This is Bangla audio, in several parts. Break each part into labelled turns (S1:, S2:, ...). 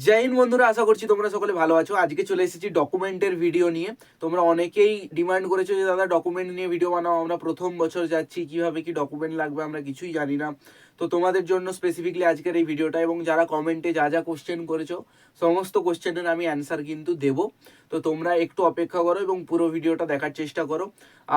S1: জয় হিন্দ বন্ধুরা, আশা করছি তোমরা সকলে ভালো আছো। আজকে চলে এসেছি ডকুমেন্টের ভিডিও নিয়ে। তোমরা অনেকেই ডিমান্ড করেছো যে দাদা ডকুমেন্ট নিয়ে ভিডিও বানাও, আমরা প্রথম বছর যাচ্ছি, কিভাবে কি ডকুমেন্ট লাগবে আমরা কিছুই জানি না। তো তোমাদের জন্য স্পেসিফিকলি আজকের এই ভিডিওটা, এবং যারা কমেন্টে যা যা কোশ্চেন করেছো সমস্ত কোশ্চেনের আমি অ্যান্সার কিন্তু দেবো। তো তোমরা একটু অপেক্ষা করো এবং পুরো ভিডিওটা দেখার চেষ্টা করো।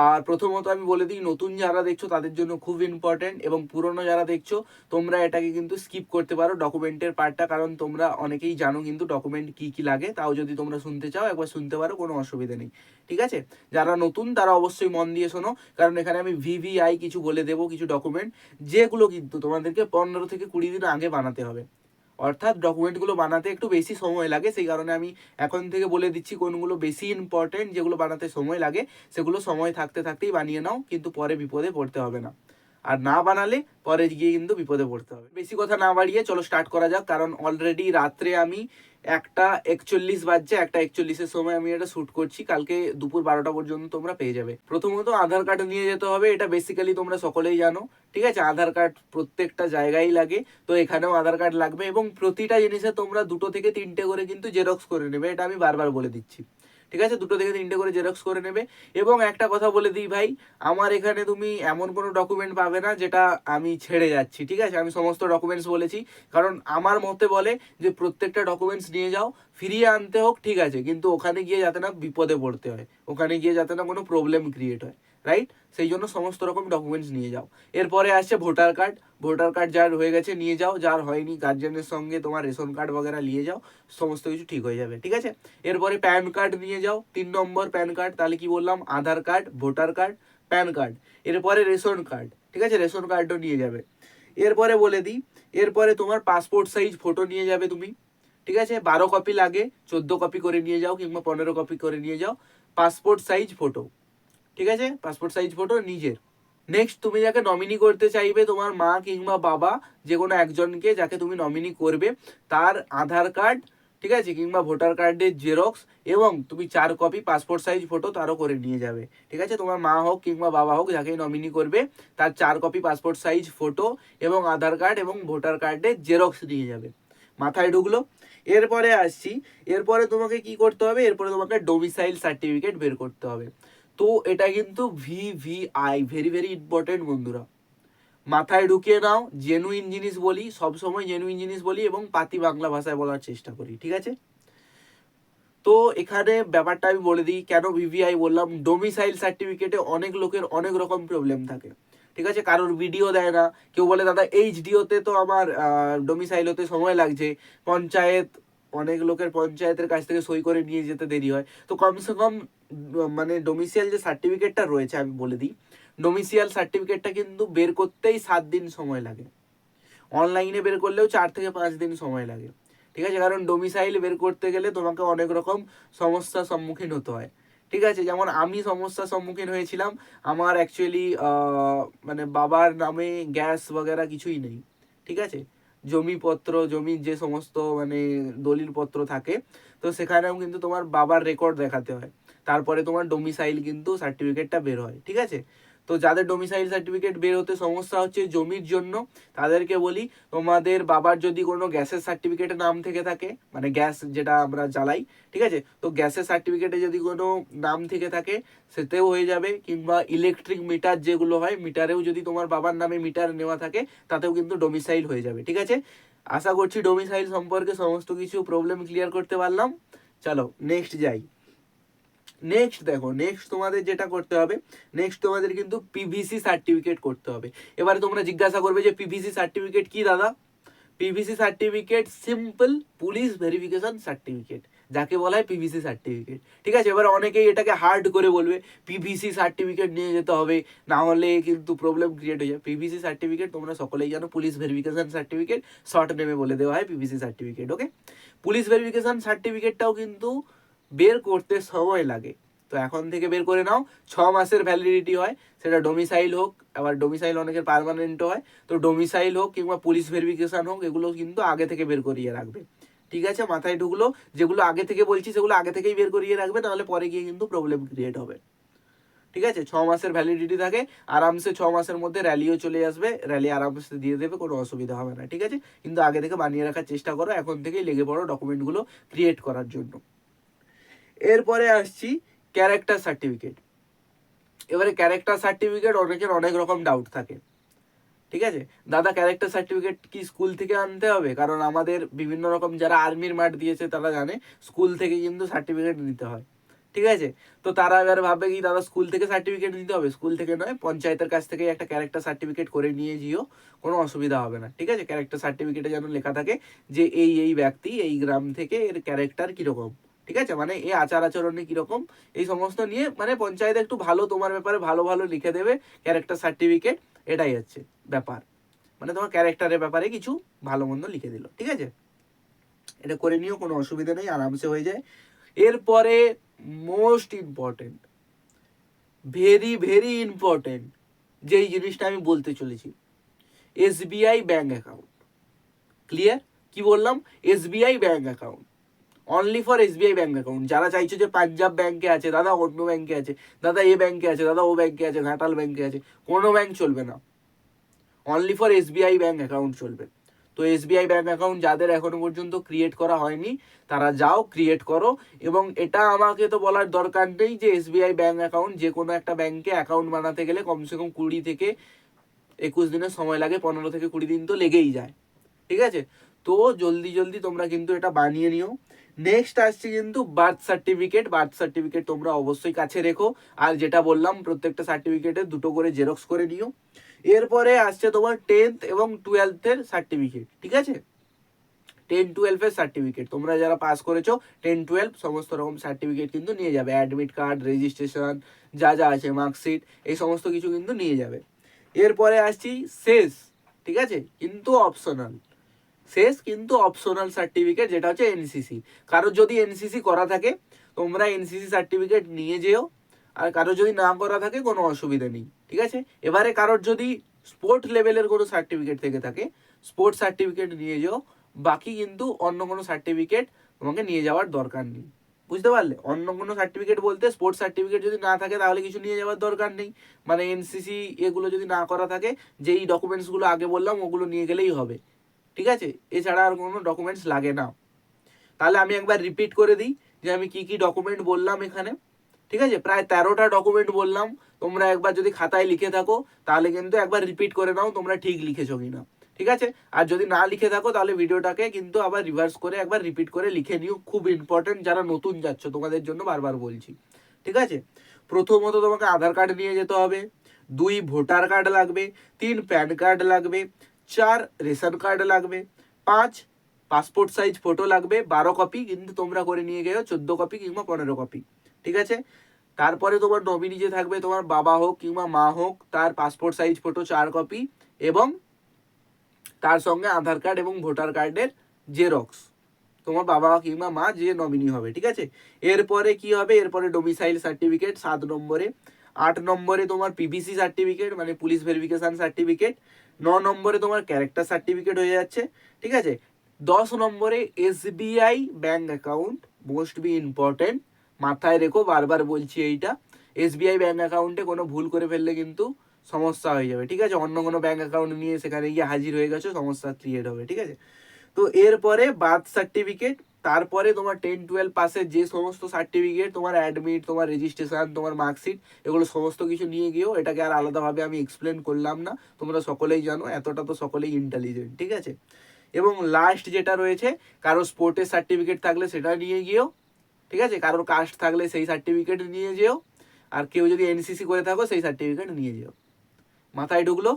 S1: আর প্রথমত আমি বলে দিই, নতুন যারা দেখছো তাদের জন্য খুব ইম্পর্টেন্ট, এবং পুরনো যারা দেখছো তোমরা এটাকে কিন্তু স্কিপ করতে পারো ডকুমেন্টের পার্টটা, কারণ তোমরা অনেকেই জানো কিন্তু ডকুমেন্ট কি কি লাগে। তাও যদি তোমরা শুনতে চাও একবার শুনতে পারো, কোনো অসুবিধা নেই। ঠিক আছে, যারা নতুন তারা অবশ্যই মন দিয়ে শোনো, কারণ এখানে আমি ভিভিআই কিছু বলে দেবো, কিছু ডকুমেন্ট যেগুলো কিন্তু তোমাদেরকে 15 থেকে 20 দিন আগে বানাতে হবে। অর্থাৎ ডকুমেন্টগুলো বানাতে একটু বেশি সময় লাগে, সেই কারণে আমি এখন থেকে বলে দিচ্ছি কোনগুলো বেশি ইম্পর্টেন্ট, যেগুলো বানাতে সময় লাগে সেগুলো সময় থাকতে থাকতেই বানিয়ে নাও, কিন্তু পরে বিপদে পড়তে হবে না। আর না বানালে পরে গিয়ে কিন্তু বিপদে পড়তে হবে। বেশি কথা না বাড়িয়ে চলো স্টার্ট করা যাক, কারণ অলরেডি রাত্রে আমি 1:41 বাজছে, 1:41-এর সময় আমি এটা শ্যুট করছি। কালকে দুপুর 12টা পর্যন্ত তোমরা পেয়ে যাবে। প্রথমত আধার কার্ড নিয়ে যেতে হবে, এটা বেসিক্যালি তোমরা সকলেই জানো। ঠিক আছে, আধার কার্ড প্রত্যেকটা জায়গায় লাগে, তো এখানেও আধার কার্ড লাগবে, এবং প্রতিটা জিনিসে তোমরা 2 থেকে 3টে করে কিন্তু জেরক্স করে নেবে, এটা আমি বারবার বলে দিচ্ছি। ঠিক আছে, 2 থেকে 3টে করে জেরক্স করে নেবে। এবং একটা কথা বলে দিই ভাই, আমার এখানে তুমি এমন কোনো ডকুমেন্ট পাবে না যেটা আমি ছেড়ে যাচ্ছি। ঠিক আছে, আমি সমস্ত ডকুমেন্টস বলেছি, কারণ আমার মতে বলে যে প্রত্যেকটা ডকুমেন্টস নিয়ে যাও, ফিরিয়ে আনতে হোক ঠিক আছে, কিন্তু ওখানে গিয়ে যাতে না বিপদে পড়তে হয়, ওখানে গিয়ে যাতে না কোনো প্রবলেম ক্রিয়েট হয়, রাইট? সেই জন্য সমস্ত রকম ডকুমেন্টস নিয়ে যাও। এরপরে আসছে ভোটার কার্ড। ভোটার কার্ড যার হয়ে গেছে নিয়ে যাও, যার হয়নি গার্জেনের সঙ্গে তোমার রেশন কার্ড বগেরা নিয়ে যাও, সমস্ত কিছু ঠিক হয়ে যাবে। ঠিক আছে, এরপরে প্যান কার্ড নিয়ে যাও, 3 নম্বর প্যান কার্ড। তাহলে কি বললাম, Aadhaar card, voter card, PAN card. এরপরে রেশন কার্ড, ঠিক আছে, রেশন কার্ডও নিয়ে যাবে। এরপরে বলে দিই, এরপরে তোমার পাসপোর্ট সাইজ ফটো নিয়ে যাবে তুমি। ঠিক আছে, 12 কপি লাগে, 14 কপি করে নিয়ে যাও, কিংবা 15 কপি করে নিয়ে যাও পাসপোর্ট সাইজ ফটো। ঠিক আছে, পাসপোর্ট সাইজ ফটো নিজের। নেক্সট, তুমি যাকে নমিনি করতে চাইবে, তোমার মা কিংবা বাবা, যে কোনো একজনকে যাকে তুমি নমিনি করবে, তার আধার কার্ড, ঠিক আছে, কিংবা ভোটার কার্ডের জেরক্স, এবং তুমি 4 কপি পাসপোর্ট সাইজ ফটো তারও করে নিয়ে যাবে। ঠিক আছে, তোমার মা হোক কিংবা বাবা হোক, যাকে নমিনি করবে তার 4 কপি পাসপোর্ট সাইজ ফটো এবং আধার কার্ড এবং ভোটার কার্ডের জেরক্স নিয়ে যাবে। মাথায় ঢুকলো? এরপরে আসছি, এরপরে তোমাকে কি করতে হবে, এরপরে তোমাকে ডোমিসাইল সার্টিফিকেট বের করতে হবে। তো এটা কিন্তু ভিভিআই, ভেরি ভেরি ইম্পর্টেন্ট বন্ধুরা, মাথায় ঢুকিয়ে নাও। জেনুইন জিনিস বলি, সবসময় জেনুইন জিনিস বলি, এবং পাতি বাংলা ভাষায় বলার চেষ্টা করি। ঠিক আছে, তো এখানে ব্যাপারটা আমি বলে দিই কেন ভিভিআই বললাম। ডোমিসাইল সার্টিফিকেটে অনেক লোকের অনেক রকম প্রবলেম থাকে। ঠিক আছে, কারোর ভিডিও দেয় না, কেউ বলে দাদা এইচডিওতে তো আমার ডোমিসাইল হতে সময় লাগছে, পঞ্চায়েত, অনেক লোকের পঞ্চায়েতের কাছ থেকে সই করে নিয়ে যেতে দেরি হয়। তো কমসে কম মানে ডোমিসাইল যে সার্টিফিকেটটা রয়েছে, আমি বলে দিই, ডোমিসিয়াল সার্টিফিকেটটা কিন্তু বের করতেই 7 দিন সময় লাগে। অনলাইনে বের করলেও 4 থেকে 5 দিন সময় লাগে। ঠিক আছে, কারণ ডোমিসাইল বের করতে গেলে তোমাকে অনেক রকম সমস্যার সম্মুখীন হতে হয়। ঠিক আছে, যেমন আমি সমস্যার সম্মুখীন হয়েছিলাম। আমার অ্যাকচুয়ালি মানে বাবার নামে গ্যাস বগেরা কিছুই নেই। ঠিক আছে, জমিপত্র, জমির যে সমস্ত মানে দলিলপত্র থাকে, তো সেখানেও কিন্তু তোমার বাবার রেকর্ড দেখাতে হয়, তারপরে তোমার ডোমিসাইল কিন্তু সার্টিফিকেটটা বের হয়। ঠিক আছে, তো যাদের ডোমিসাইল সার্টিফিকেট বের হতে সমস্যা হচ্ছে জমির জন্য, তাদেরকে বলি, তোমাদের বাবার যদি কোনো গ্যাসের সার্টিফিকেটে নাম থেকে থাকে, মানে গ্যাস যেটা আমরা জ্বালাই, ঠিক আছে, তো গ্যাসের সার্টিফিকেটে যদি কোনো নাম থেকে থাকে সেটাও হয়ে যাবে, কিংবা ইলেকট্রিক মিটার যেগুলো হয়, মিটারেও যদি তোমার বাবার নামে মিটার নেওয়া থাকে, তাতেও কিন্তু ডোমিসাইল হয়ে যাবে। ঠিক আছে, আশা করছি ডোমিসাইল সম্পর্কে সমস্ত কিছু প্রবলেম ক্লিয়ার করতে পারলাম। চলো নেক্সট যাই। নেক্সট দেখো, নেক্সট তোমাদের যেটা করতে হবে, নেক্সট তোমাদের কিন্তু পিভিসি সার্টিফিকেট করতে হবে। এবারে তোমরা জিজ্ঞাসা করবে যে পিভিসি সার্টিফিকেট কি দাদা? PVC certificate simple police verification certificate, যাকে বলা হয় পিভিসি সার্টিফিকেট। ঠিক আছে, এবার অনেকেই এটাকে হার্ড করে বলবে, পিভিসি সার্টিফিকেট নিয়ে যেতে হবে, না হলে কিন্তু প্রবলেম ক্রিয়েট হয়ে যায়। পিভিসি সার্টিফিকেট তোমরা সকলেই জানো, পুলিশ ভেরিফিকেশন সার্টিফিকেট, শর্ট নেমে বলে দেওয়া হয় পিভিসি সার্টিফিকেট। ওকে, পুলিশ ভেরিফিকেশন সার্টিফিকেটটাও কিন্তু বের করতে সময় লাগে। তো এখন থেকে বের করে নাও, 6 মাসের ভ্যালিডিটি হয়, সেটা ডোমিসাইল হোক, আবার ডোমিসাইল অনেকের পার্মানেন্টও হয়। তো ডোমিসাইল হোক কিংবা পুলিশ ভেরিফিকেশন হোক, এগুলো কিন্তু আগে থেকে বের করিয়ে রাখবে। ঠিক আছে, মাথায় ঢুকলো? যেগুলো আগে থেকে বলছি সেগুলো আগে থেকেই বের করিয়ে রাখবে, নাহলে পরে গিয়ে কিন্তু প্রবলেম ক্রিয়েট হবে। ঠিক আছে, 6 মাসের ভ্যালিডিটি থাকে, আরামসে 6 মাসের মধ্যে র্যালিও চলে আসবে, র্যালি আরামসে দিয়ে দেবে, কোনো অসুবিধা হবে না। ঠিক আছে, কিন্তু আগে থেকে বানিয়ে রাখার চেষ্টা করো, এখন থেকেই লেগে পড়ো ডকুমেন্টগুলো ক্রিয়েট করার জন্য। এরপরে আসছি ক্যারেক্টার সার্টিফিকেট। এবারে ক্যারেক্টার সার্টিফিকেট অনেকের অনেক রকম ডাউট থাকে। ঠিক আছে, দাদা ক্যারেক্টার সার্টিফিকেট কি স্কুল থেকে আনতে হবে? কারণ আমাদের বিভিন্ন রকম যারা আর্মির মাঠ দিয়েছে তারা জানে স্কুল থেকে কিন্তু সার্টিফিকেট নিতে হয়। ঠিক আছে, তো তারা এবার ভাবে কি দাদা স্কুল থেকে সার্টিফিকেট নিতে হবে? স্কুল থেকে নয়, পঞ্চায়েতের কাছ থেকে একটা ক্যারেক্টার সার্টিফিকেট করে নিয়ে যেও, কোনো অসুবিধা হবে না। ঠিক আছে, ক্যারেক্টার সার্টিফিকেটে যেন লেখা থাকে যে এই ব্যক্তি এই গ্রাম থেকে, এর ক্যারেক্টার কীরকম, ঠিক আছে, মানে এ আচার আচরণে কীরকম, এই সমস্ত নিয়ে মানে পঞ্চায়েত একটু ভালো তোমার ব্যাপারে ভালো ভালো লিখে দেবে ক্যারেক্টার সার্টিফিকেট। এটাই হচ্ছে ব্যাপার, মানে তোমার ক্যারেক্টারের ব্যাপারে কিছু ভালো মন্দ লিখে দিল। ঠিক আছে, এটা করে নিও, কোনো অসুবিধা নেই, আরামসে হয়ে যায়। এরপরে most important, very very important যেই জিনিসটা আমি বলতে চলেছি, এসবিআই ব্যাঙ্ক অ্যাকাউন্ট। ক্লিয়ার? কি বললাম? SBI bank account, only for SBI bank account. যারা চাইছো যে পাঞ্জাব ব্যাঙ্কে আছে দাদা, অন্য ব্যাঙ্কে আছে দাদা, এ ব্যাঙ্কে আছে দাদা, ও ব্যাঙ্কে আছে, ঘাটাল ব্যাঙ্কে আছে, কোনো ব্যাঙ্ক চলবে না, only for SBI bank account চলবে। তো এসবিআই ব্যাঙ্ক অ্যাকাউন্ট যাদের এখনো পর্যন্ত ক্রিয়েট করা হয়নি তারা যাও ক্রিয়েট করো। এবং এটা আমাকে তো বলার দরকার নেই যে এসবিআই ব্যাঙ্ক অ্যাকাউন্ট, যে কোনো একটা ব্যাঙ্কে অ্যাকাউন্ট বানাতে গেলে কমসে কম 20 থেকে 21 দিনের সময় লাগে, 15 থেকে 20 দিন তো লেগেই যায়। ঠিক আছে, তো জলদি জলদি তোমরা কিন্তু এটা বানিয়ে নিও। নেক্সট আসছে কিন্তু বার্থ সার্টিফিকেট। বার্থ সার্টিফিকেট তোমরা অবশ্যই কাছে রেখো, আর যেটা বললাম প্রত্যেকটা সার্টিফিকেটে 2টো করে জেরক্স করে নিও। এরপরে আসছে তোমার 10th এবং 12th-এর সার্টিফিকেট। ঠিক আছে, 10-12-এর সার্টিফিকেট তোমরা যারা পাস করেছো 10-12 সমস্ত রকম সার্টিফিকেট কিন্তু নিয়ে যাবে, অ্যাডমিট কার্ড, রেজিস্ট্রেশন, যা যা আছে, মার্কশিট, এই সমস্ত কিছু কিন্তু নিয়ে যাবে। এরপরে আসছি শেষ, ঠিক আছে, কিন্তু অপশনাল, শেষ কিন্তু অপশনাল সার্টিফিকেট, যেটা হচ্ছে এনসিসি। কারোর যদি এনসিসি করা থাকে তোমরা এনসিসি সার্টিফিকেট নিয়ে যেও, আর কারোর যদি না করা থাকে কোনো অসুবিধা নেই। ঠিক আছে, এবারে কারোর যদি স্পোর্ট লেভেলের কোনো সার্টিফিকেট থেকে থাকে স্পোর্টস সার্টিফিকেট নিয়ে যেও, বাকি কিন্তু অন্য কোনো সার্টিফিকেট তোমাকে নিয়ে যাওয়ার দরকার নেই। বুঝতে পারলে? অন্য কোনো সার্টিফিকেট বলতে স্পোর্টস সার্টিফিকেট যদি না থাকে তাহলে কিছু নিয়ে যাওয়ার দরকার নেই, মানে এনসিসি এগুলো যদি না করা থাকে যেই ডকুমেন্টসগুলো আগে বললাম ওগুলো নিয়ে গেলেই হবে। ঠিক আছে, এছাড়া আর কোনো ডকুমেন্টস লাগে না। তাহলে আমি একবার রিপিট করে দিই যে আমি কি কি ডকুমেন্ট বললাম এখানে। ঠিক আছে, প্রায় 13টা ডকুমেন্ট বললাম, তোমরা একবার যদি খাতায় লিখে থাকো তাহলে কিন্তু একবার রিপিট করে নাও তোমরা ঠিক লিখেছো কিনা। ঠিক আছে, আর যদি না লিখে থাকো তাহলে ভিডিওটাকে কিন্তু আবার রিভার্স করে একবার রিপিট করে লিখে নিও, খুব ইম্পর্টেন্ট, যারা নতুন যাচ্ছ তোমাদের জন্য বারবার বলছি। ঠিক আছে, প্রথমত তোমাকে আধার কার্ড নিয়ে যেতে হবে, 2 ভোটার কার্ড লাগবে, 3 প্যান কার্ড লাগবে, 4 রেশন কার্ড লাগবে, 5 পাসপোর্ট সাইজ ফটো লাগবে 12 কপি, কিন্তু তোমরা করে নিয়ে গেছো 14 কপি কিংবা 15 কপি। ঠিক আছে, তারপরে তোমার নমিনি যে থাকবে তোমার বাবা হোক কিংবা মা হোক, তার পাসপোর্ট সাইজ ফটো 4 কপি, এবং তার সঙ্গে আধার কার্ড এবং ভোটার কার্ডের জেরক্স, তোমার বাবা কিংবা মা যে নমিনি হবে। ঠিক আছে, এরপরে কি হবে? এরপরে ডোমিসাইল সার্টিফিকেট 7 নম্বরে, 8 নম্বরে তোমার পিভিসি সার্টিফিকেট মানে পুলিশ ভেরিফিকেশন সার্টিফিকেট, 9 নম্বরে তোমার ক্যারেক্টার সার্টিফিকেট হয়ে যাচ্ছে। ঠিক আছে, 10 নম্বরে SBI bank account, most be important, মাথায় রেখো, বারবার বলছি এইটা, এসবিআই ব্যাঙ্ক অ্যাকাউন্টে কোনো ভুল করে ফেললে কিন্তু সমস্যা হয়ে যাবে। ঠিক আছে, অন্য কোনো ব্যাঙ্ক অ্যাকাউন্ট নিয়ে সেখানে গিয়ে হাজির হয়ে গেছো, সমস্যা ক্রিয়েট হবে। ঠিক আছে, তো এরপরে বার্থ সার্টিফিকেট, তারপরে তোমার 10-12 পাসের যে সমস্ত সার্টিফিকেট, তোমার অ্যাডমিট, তোমার রেজিস্ট্রেশন, তোমার মার্কশিট, এগুলো সমস্ত কিছু নিয়ে গিয়েও, এটাকে আর আলাদাভাবে আমি এক্সপ্লেন করলাম না, তোমরা সকলেই জানো, এতটা তো সকলেই ইন্টেলিজেন্ট। ঠিক আছে, এবং লাস্ট যেটা রয়েছে, কারো স্পোর্টের সার্টিফিকেট থাকলে সেটা নিয়ে গিয়েও, ঠিক আছে, কারোর কাস্ট থাকলে সেই সার্টিফিকেট নিয়ে যেও, আর কেউ যদি এনসিসি করে থাকো সেই সার্টিফিকেট নিয়ে যেও। মাথায় ঢুকলো?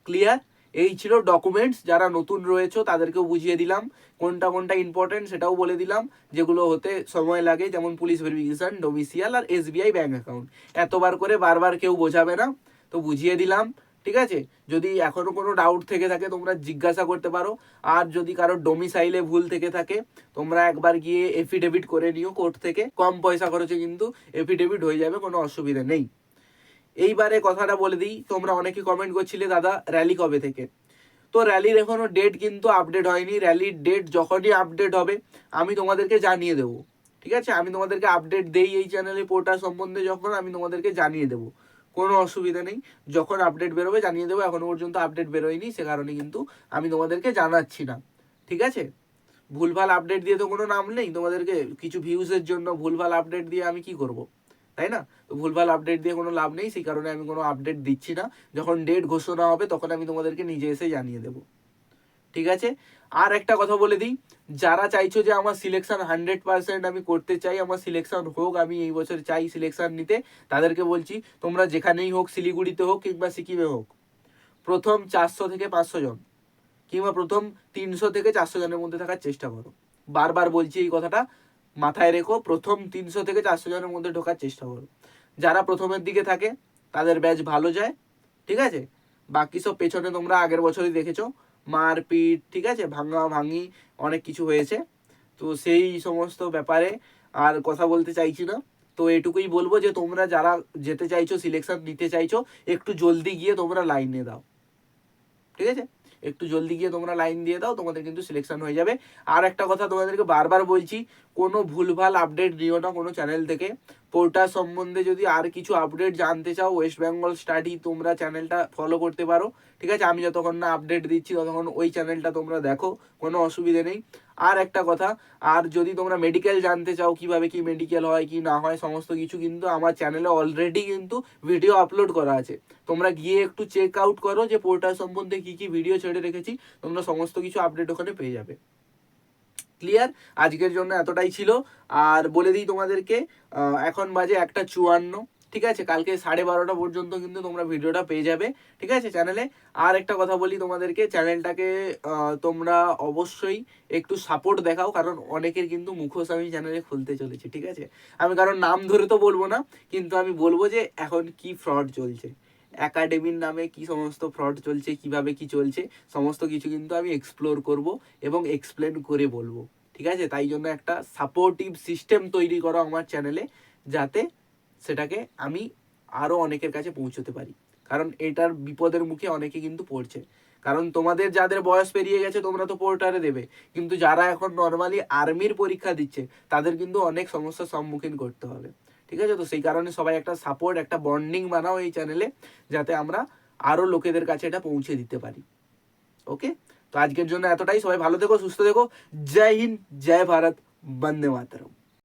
S1: ক্লিয়ার? এই ছিল ডকুমেন্টস। যারা নতুন রয়েছে তাদেরকেও বুঝিয়ে দিলাম কোনটা কোনটা ইম্পর্টেন্ট, সেটাও বলে দিলাম, যেগুলো হতে সময় লাগে, যেমন পুলিশ ভেরিফিকেশন, ডোমিসিয়াল আর এসবিআই ব্যাঙ্ক অ্যাকাউন্ট। এতবার করে বারবার কেউ বোঝাবে না, তো বুঝিয়ে দিলাম। ঠিক আছে, যদি এখনো কোনো ডাউট থেকে থাকে তোমরা জিজ্ঞাসা করতে পারো, আর যদি কারো ডোমিসাইলে ভুল থেকে থাকে তোমরা একবার গিয়ে এফিডেভিট করে নিও কোর্ট থেকে, কম পয়সা খরচে কিন্তু এফিডেভিট হয়ে যাবে, কোনো অসুবিধা নেই। এইবারে কথাটা বলে দিই, তোমরা অনেকে কমেন্ট করছিলে দাদা র্যালি কবে থেকে, তো র্যালির এখনো ডেট কিন্তু আপডেট হয়নি। র্যালির ডেট যখনই আপডেট হবে আমি তোমাদেরকে জানিয়ে দেবো। ঠিক আছে, আমি তোমাদেরকে আপডেট দেই এই চ্যানেলে পোর্টাল সম্বন্ধে, যখন আমি তোমাদেরকে জানিয়ে দেবো। কোনো অসুবিধা নেই, যখন আপডেট বেরোবে জানিয়ে দেবো। এখনো পর্যন্ত আপডেট বেরোয়নি, সে কারণে কিন্তু আমি তোমাদেরকে জানাচ্ছি না, ঠিক আছে? ভুলভাল আপডেট দিয়ে তো কোনো নাম নেই, তোমাদেরকে কিছু ভিউজের জন্য ভুলভাল আপডেট দিয়ে আমি কি করব, তাই না? তো ভুলভাল আপডেট দিয়ে কোনো লাভ নেই, সেই কারণে আমি কোনো আপডেট দিচ্ছি না। যখন ডেট ঘোষণা হবে তখন আমি তোমাদেরকে নিজে এসে জানিয়ে দেবো, ঠিক আছে? আর একটা কথা বলে দিই, যারা চাইছো যে আমার সিলেকশন 100% আমি করতে চাই, আমার সিলেকশন হোক, আমি এই বছর চাই সিলেকশন নিতে, তাদেরকে বলছি তোমরা যেখানেই হোক, শিলিগুড়িতে হোক কিংবা সিকিমে হোক, প্রথম 400 থেকে 500 জন কিংবা প্রথম 300 থেকে 400 জনের মধ্যে থাকার চেষ্টা করো। বারবার বলছি এই কথাটা, মাথায় রেখো, প্রথম 300 থেকে 400 জনের মধ্যে ঢোকার চেষ্টা করো। যারা প্রথমের দিকে থাকে তাদের ব্যাচ ভালো যায়, ঠিক আছে? বাকি সব পেছনে তোমরা আগের বছরই দেখেছো, মারপিট, ঠিক আছে, ভাঙা ভাঙি অনেক কিছু হয়েছে। তো সেই সমস্ত ব্যাপারে আর কথা বলতে চাইছি না। তো এটুকুই বলবো যে তোমরা যারা যেতে চাইছো, সিলেকশন নিতে চাইছো, একটু জলদি গিয়ে তোমরা লাইনে দাও, ঠিক আছে? একটু জলদি গিয়ে তোমরা লাইন দিয়ে দাও, তোমাদের কিন্তু সিলেকশন হয়ে যাবে। আর একটা কথা তোমাদেরকে বারবার বলছি, কোনো ভুলভাল আপডেট দিও না কোনো চ্যানেল থেকে। পোর্টাল সম্বন্ধে যদি আর কিছু আপডেট জানতে চাও, ওয়েস্ট বেঙ্গল স্টাডি তোমরা চ্যানেলটা ফলো করতে পারো, ঠিক আছে? আমি যতক্ষণ না আপডেট দিচ্ছি ততক্ষণ ওই চ্যানেলটা তোমরা দেখো, কোনো অসুবিধে নেই। আর একটা কথা, আর যদি তোমরা মেডিকেল জানতে চাও, কিভাবে কি মেডিকেল হয় কি না হয়, সমস্ত কিছু কিন্তু আমার চ্যানেলে অলরেডি কিন্তু ভিডিও আপলোড করা আছে। তোমরা গিয়ে একটু চেক আউট করো যে পোর্টাল সম্বন্ধে কি কি ভিডিও ছেড়ে রেখেছি, তোমরা সমস্ত কিছু আপডেট ওখানে পেয়ে যাবে। ক্লিয়ার? আজকের জন্য এতটাই ছিল। আর বলে দিই তোমাদেরকে, এখন বাজে 1:54, ঠিক আছে? কালকে 12:30 পর্যন্ত কিন্তু তোমরা ভিডিওটা পেয়ে যাবে, ঠিক আছে, চ্যানেলে। আর একটা কথা বলি তোমাদেরকে, চ্যানেলটাকে তোমরা অবশ্যই একটু সাপোর্ট দেখাও, কারণ অনেকের কিন্তু মুখোশ আমি চ্যানেলে খুলতে চলেছি, ঠিক আছে? আমি কারণ নাম ধরে তো বলবো না, কিন্তু আমি বলবো যে এখন কি ফ্রড চলছে, একাডেমির নামে কি সমস্ত ফ্রড চলছে, কিভাবে কি চলছে, সমস্ত কিছু কিন্তু আমি এক্সপ্লোর করব এবং এক্সপ্লেন করে বলবো, ঠিক আছে? তাই জন্য একটা সাপোর্টিভ সিস্টেম তৈরি করো আমার চ্যানেলে, যাতে সেটাকে আমি আরও অনেকের কাছে পৌঁছতে পারি। কারণ এটার বিপদের মুখে অনেকে কিন্তু পড়ছে। কারণ তোমাদের যাদের বয়স পেরিয়ে গেছে তোমরা তো পোর্টারে দেবে, কিন্তু যারা এখন নর্মালি আর্মির পরীক্ষা দিচ্ছে তাদের কিন্তু অনেক সমস্যার সম্মুখীন করতে হবে, ঠিক আছে? তো সেই কারণে সবাই একটা সাপোর্ট, একটা বন্ডিং বানাও এই চ্যানেলে, যাতে আমরা আরও লোকেদের কাছে এটা পৌঁছে দিতে পারি। ওকে, তো আজকের জন্য এতটাই। সবাই ভালো থেকো, সুস্থ থেকো। জয় হিন্দ, জয় ভারত, বন্দে মাতরম।